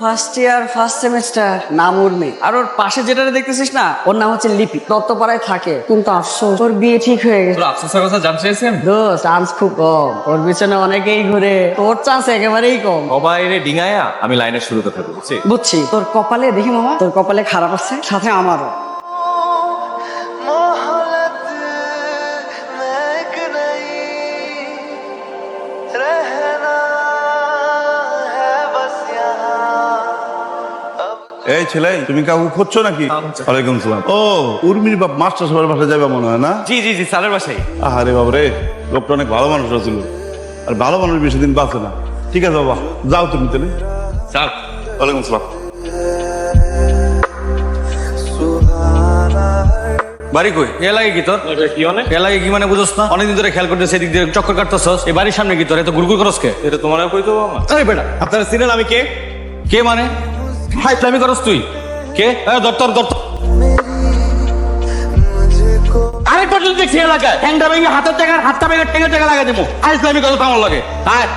First year first semester, নাম উর্মি। আর ওর পাশে যেটা দেখতেছিস না, ওর নাম হচ্ছে লিপি, দত্তপাড়ায় থাকে। কিন্তু আফসোস ওর বিয়ে ঠিক হয়ে গেছে। আফসোসের কথা জানতে চাইছেন? চান্স খুব কম, ওর পিছনে অনেকেই ঘুরে, তোর চান্স একেবারেই কম। সবাই রে ডিঙায়া আমি লাইনের শুরুতে থাকবো, বুঝছি? বুঝছি, তোর কপালে দেখি মামা, তোর কপালে খারাপ আছে, সাথে আমারও। এই ছেলে, তুমি কাকু খুঁজছো নাকি? ওয়ালাইকুম সালাম। ও, উর্মির বাপ মাস্টার সাহেবের বাসায় যাবে মনে হয় না? জি জি জি, স্যারের বাসায়। আরে বাবরে, লোকটা অনেক ভালো মানুষ ছিল, আর ভালো মানুষ বেশি দিন বাঁচে না। ঠিক আছে বাবা, যাও তুমি তাহলে। স্যার, ওয়ালাইকুম সালাম। বাড়ি কই? এ লাগে কি তোর? কি মানে? এ লাগে কি মানে বুঝছ না? অনেকদিন ধরে খেয়াল করতে সেদিক দিয়ে চক্কর কাটতেছস। এই বাড়ির সামনে কি তোর এত গুরগুর করস কে? এটা তোমার কই তো বাবা। আরে বেটা, আপনারা চিনেন আমি কে? কে মানে? হাইফ্লামি করস তুই? কে? দত্তর দত্তর। আরেকবার যদি দেখছি এলাকায় হ্যাংটা ভেঙে হাতের টাকা হাতটা ভেঙে টেঙের টাকা লাগাই দেবো। হাইফ্লামি করো তো আমার লাগে। হ্যাঁ,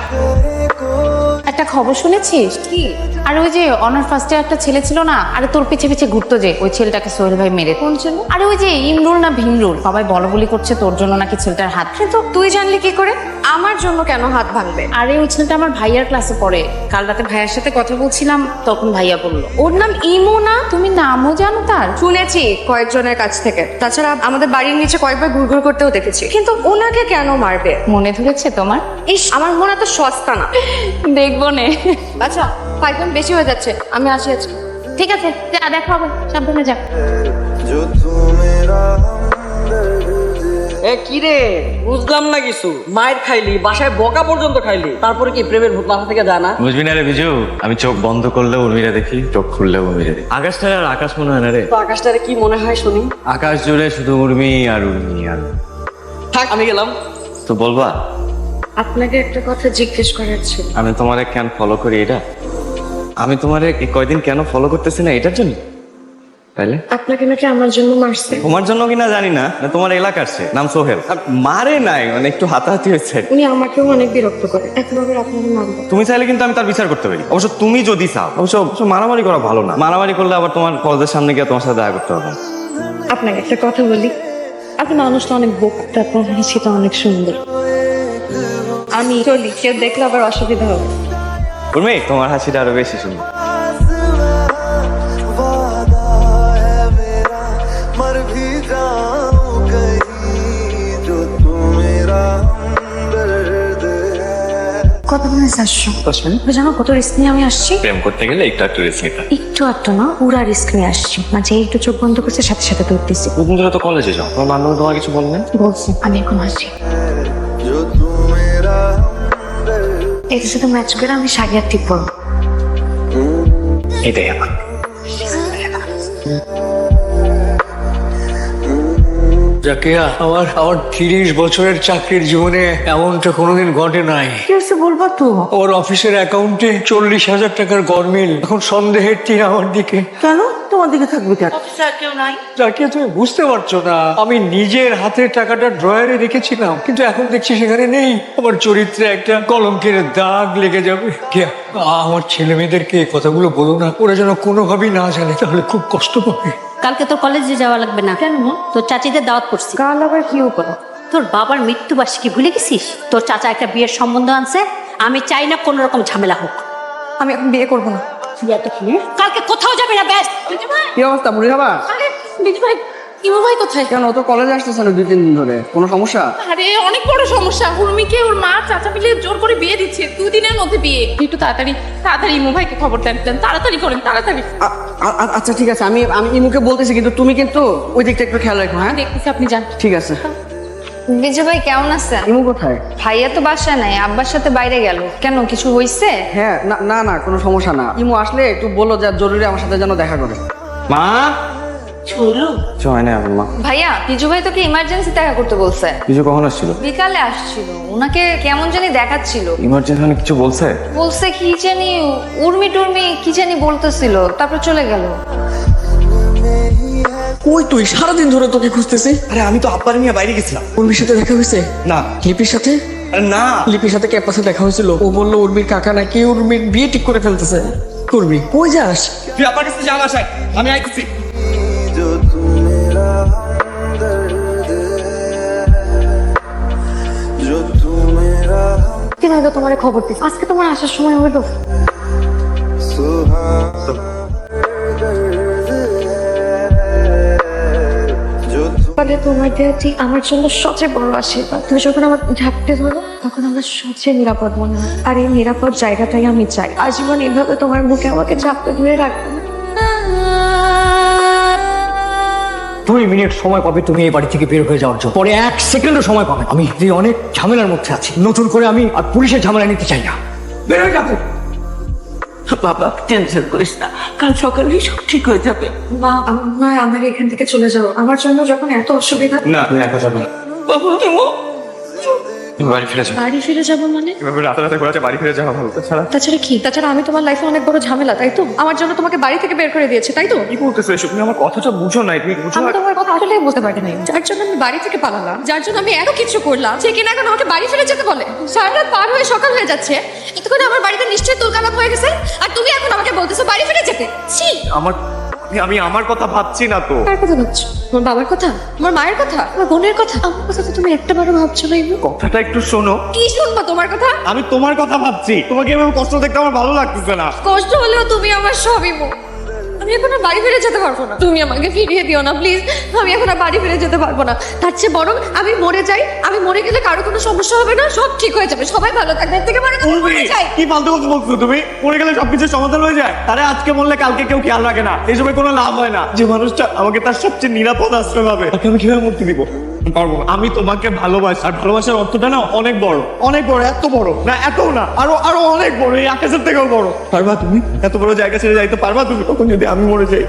একটা খবর শুনেছিস? কি? আর ওই যে অনার ফার্স্ট ইয়ার একটা ছেলে ছিল না, আরে তোর পিছে পিছে ঘুরতো যে, ওই ছেলেটাকে সোহেল ভাই মেরে। কোন ছেলে? আরে ওই যে ইমরুল না ভীমরুল, সবাই বলা বলি করছে তোর জন্য নাকি ছেলেটার হাত। কিন্তু তুই জানলি কি করে? আমার জন্য কেন হাত ভাঙবে? আরে ওই ছেলেটা আমার ভাইয়ার ক্লাসে পড়ে, কাল রাতে ভাইয়ার সাথে কথা বলছিলাম, তখন ভাইয়া বললো। ওর নাম ইমো না? তুমি নামও জানো তার? শুনেছি কয়েকজনের কাছ থেকে, তাছাড়া আমাদের বাড়ির নিচে কয়েকবার ঘুরঘুর করতেও দেখেছি। কিন্তু ওনাকে কেন মারবে? মনে ধরেছে তোমার? ইস, আমার মনে তো সস্তা না। দেখবো নে। আচ্ছা, কয়েকজন বেশি হয়ে যাচ্ছে, আমি আসি আজকে। ঠিক আছে, যা, দেখা হবে, সাবধানে যা। এ কি রে, বুঝলাম না কিছু। মায়ের খাইলি, বাসায় বকা পর্যন্ত খাইলি, তারপরে কি প্রেমের ভূত মাথা থেকে জানা? বুঝবি না রে বিজু, আমি চোখ বন্ধ করলেও উর্মিরা দেখি, চোখ খুললেও উর্মিরা দেখি। আকাশটা আর আকাশ মনে হয় না রে। তো আকাশটারে কি মনে হয় শুনি? আকাশ জুড়ে শুধু উর্মি আর উর্মি আর। থাক, আমি গেলাম। তো বলবা আপনাকে একটা কথা জিজ্ঞেস করার ছিল। আমি তোমারে কেন ফলো করি এটা? আমি তোমারে এই কয়দিন কেন ফলো করতেছি না এটার জন্য? তাইলে আপনাকে নাকি আমার জন্য মারছে? তোমার জন্য কিনা জানি না, তোমার এলাকার সে নাম সোহেল। আর মারে নাই, মানে একটু হাতাহাতি হয়েছে। উনি আমাকেও অনেক বিরক্ত করে, এখন আবার আপনাকে মারবো? তুমি চাইলে কিন্তু আমি তার বিচার করতে পারি, অবশ্য তুমি যদি চাও। অবশ্য মারামারি করা ভালো না, মারামারি করলে আবার তোমার কলেজের সামনে গিয়ে তোমার সাথে দেখা করতে হবে। আপনাকে একটা কথা বলি, আপনি মানুষটা অনেক বোকা, আপনার হাসিটা অনেক সুন্দর। আমি চলি, কেউ দেখলে আবার অসুবিধা হবে। উর্মি, তোমার হাসিটা আরো বেশি সুন্দর। কত মিনিট আসছো? 10 মিনিট। জানো কত রিস্ক নিয়ে আমি আসছি? প্রেম করতে গেলে একটু রিস্ক নিতে হয়। একটু একটা না, পুরা রিস্ক নিয়ে আসছি। মাঝে একটু চোখ বন্ধ করছে, সাথে সাথে দৌড়তেছি। তুমি তো কলেজে যাও, তোমার বান্ধবী তোমার কিছু বলবেন? বলছি আমি এখন আসছি। এটার সাথে ম্যাচ করে আমি সাগিয়ার ঠিক পড়বো। এটাই আমার। জাকিয়া, আমার 30 বছরের চাকরির জীবনে এমনটা কোনোদিন ঘটে নাই। কি হচ্ছে বলবো তো? ওর অফিসের অ্যাকাউন্টে 40,000 টাকার গরমিল। এখন সন্দেহের তীর আমার দিকে। কেন তোমার দিকে থাকবে কেন? জাকিয়া, তুমি বুঝতে পারছো না, আমি নিজের হাতে টাকাটা ড্রয়ারে রেখেছিলাম, কিন্তু এখন দেখছি সেখানে নেই। আমার চরিত্রে একটা কলঙ্কের দাগ লেগে যাবে। কিয়া, আমার ছেলে মেয়েদেরকে এই কথাগুলো বলো না, ওরা যেন কোনোভাবেই না জানে, তাহলে খুব কষ্ট পাবে। কালকে তোর কলেজে যাওয়া লাগবে না। কেন? তোর চাচিদের দাওয়াত করছি। কাল আবার কি উপর? তোর বাবার মৃত্যুবার্ষিকী ভুলে গেছিস? তোর চাচা একটা বিয়ের সম্বন্ধ আনছে, আমি চাই না কোনো রকম ঝামেলা হোক। আমি এখন বিয়ে করবো না। কালকে কোথাও যাবে না, ব্যাস। কি অবস্থা, মুড়ি খাবা? আরে বিজু ভাই, ইমো ভাই কোথায়? কেন, ও তো কলেজে আসতেছে না 2-3 দিন ধরে, কোনো সমস্যা? আরে অনেক বড় সমস্যা। উর্মিকে ওর মা চাচা মিলে জোর করে বিয়ে দিচ্ছে, 2 দিনের মধ্যে বিয়ে। একটু তাড়াতাড়ি তাড়াতাড়ি ইমো ভাইকে খবর দেন, তাড়াতাড়ি করেন, তাড়াতাড়ি। আচ্ছা ঠিক আছে, আমি আমি ইমুকে বলতেছি, কিন্তু তুমি কিন্তু ওই দিকটা একটু খেয়াল রাখো। হ্যাঁ দেখতেছি, আপনি যান। ঠিক আছে। বিজু ভাই কেমন আছেন? ইমু কোথায়? ভাইয়া তো বাসায় নাই, আব্বার সাথে বাইরে গেল। কেন, কিছু হয়েছে? হ্যাঁ, না না না, কোনো সমস্যা না। ইমু আসলে একটু বলো যে জরুরি আমার সাথে যেন দেখা করে। মা চয় না মা। ভাইয়া, বিজু ভাই তোকে ইমার্জেন্সি দেখা করতে বলছে। কিছু কখন আসছিল? বিকালে আসছিল, ওনাকে কেমন জানি দেখাচ্ছিল। ইমার্জেন্সি মানে কিছু বলছে? বলছে কি জানি উর্মি টুর্মি কি জানি বলতেছিল, তারপর চলে গেল। কই তুই? সারাদিন ধরে তোকে খুঁজতেছি। আরে আমি তো আব্বার নিয়ে বাইরে গেছিলাম। উর্মির সাথে দেখা হয়েছে? না। লিপির সাথে? আরে না। লিপির সাথে ক্যাম্পাসে দেখা হয়েছিল। ও বললো উর্মির কাকা নাকি উর্মির বিয়ে ঠিক করে ফেলতেছে। করবি? কই যাস? তুই আমার কাছে যা বাসায়, আমি আইতেছি। দিন আগে তোমার খবর দিস, আজকে তোমার আসার সময় হলো। তাহলে তোমার দেয়াটি আমার জন্য সবচেয়ে বড় আশীর্বাদ। তুমি যখন আমার ঝাপটে ধরো তখন আমার সবচেয়ে নিরাপদ মনে হয়, আর এই নিরাপদ জায়গাটাই আমি চাই। আজীবন এইভাবে তোমার মুখে আমাকে ঝাপটে ধরে রাখবে। 2 মিনিট সময় পাবে তুমি এই বাড়ি থেকে বের হয়ে যাওয়ার জন্য, পরে 1 সেকেন্ডও সময় পাবে। আমি যে অনেক ঝামেলার মধ্যে আছি, নতুন করে আমি আর পুলিশের ঝামেলা নিতে চাই না। বের হয়ে যাবে। বাবা টেনশন করিস না, কাল সকালেই সব ঠিক হয়ে যাবে। মা, আমার আমাকে এখান থেকে চলে যাও। আমার জন্য যখন এত অসুবিধা। না, তুমি একা যাবে না। বাবা তুমি বাড়ি ফিরে যাও। বাড়ি ফিরে যাবো মানে? এভাবে রাতে ঘোরাতে বাড়ি ফিরে যাওয়া ভালো। তাছাড়া কি? তাছাড়া আমি তোমার লাইফে অনেক বড় ঝামেলা, তাই তো? আমার জন্য তোমাকে বাড়ি থেকে বের করে দিয়েছে, তাই তো? কি বলতেছো এসব? তুমি আমার কথাটা বুঝো নাই, তুমি বুঝো আমি তোমার কথা আসলে বুঝতে পারি নাই। যার জন্য আমি বাড়ি থেকে পালালাম, যার জন্য আমি এত কিছু করলাম, সে কিনা এখন আমাকে বাড়ি ফিরে যেতে বলে। সারা রাত পার হয়ে সকাল হয়ে যাচ্ছে, এতক্ষণ আমার বাড়িতে নিশ্চয়ই তুলকালাম হয়ে গেছে, আর তুমি এখন আমাকে বলতেছো বাড়ি ফিরে যেতে। ছি! আমি আমার কথা ভাবছি না তো। কার কথা ভাবছো? তোমার বাবার কথা? তোমার মায়ের কথা? তোমার বোনের কথা? আমার কথা তো তুমি একটাবারও ভাবছো না। ইমু, কথাটা একটু শোনো। কি শুনবো তোমার কথা? আমি তোমার কথা ভাবছি, তোমাকে এভাবে কষ্ট দেখতে আমার ভালো লাগতেছে না। কষ্ট হলেও তুমি আমার সব। ইমু, আমি এখন আর বাড়ি ফিরে যেতে পারবো না। তুমি আমাকে ফিরিয়ে দিও না প্লিজ। আমি এখন আর বাড়ি ফিরে যেতে পারবো না। তার চেয়ে বরং আমি মরে যাই। আমি মরে গেলে কারো কোনো সমস্যা হবে না, সব ঠিক হয়ে যাবে, সবাই ভালো থাকবে। এর থেকে বরং আমি মরে যাই। কি ফালতু কথা বলছো তুমি? মরে গেলে সবকিছু সমাধান হয়ে যায়? আরে আজকে মরলে কালকে কেউ খেয়াল রাখে না, এই সময় কোনো লাভ হয় না। যে মানুষটা আমাকে তার সবচেয়ে নিরাপদ আশ্রয় পাবে, তাকে আমি কিভাবে মুক্তি দিব? পারবো না। আমি তোমাকে ভালোবাসি, আর ভালোবাসার অর্থটা না অনেক বড়, অনেক বড়। এত বড় না, এত না, আরো আরো অনেক বড়, এই আকাশের থেকেও বড়। পারবা তুমি? এত বড় জায়গা ছেড়ে যাইতে পারবা তুমি? তখন যদি আমি মরে যাই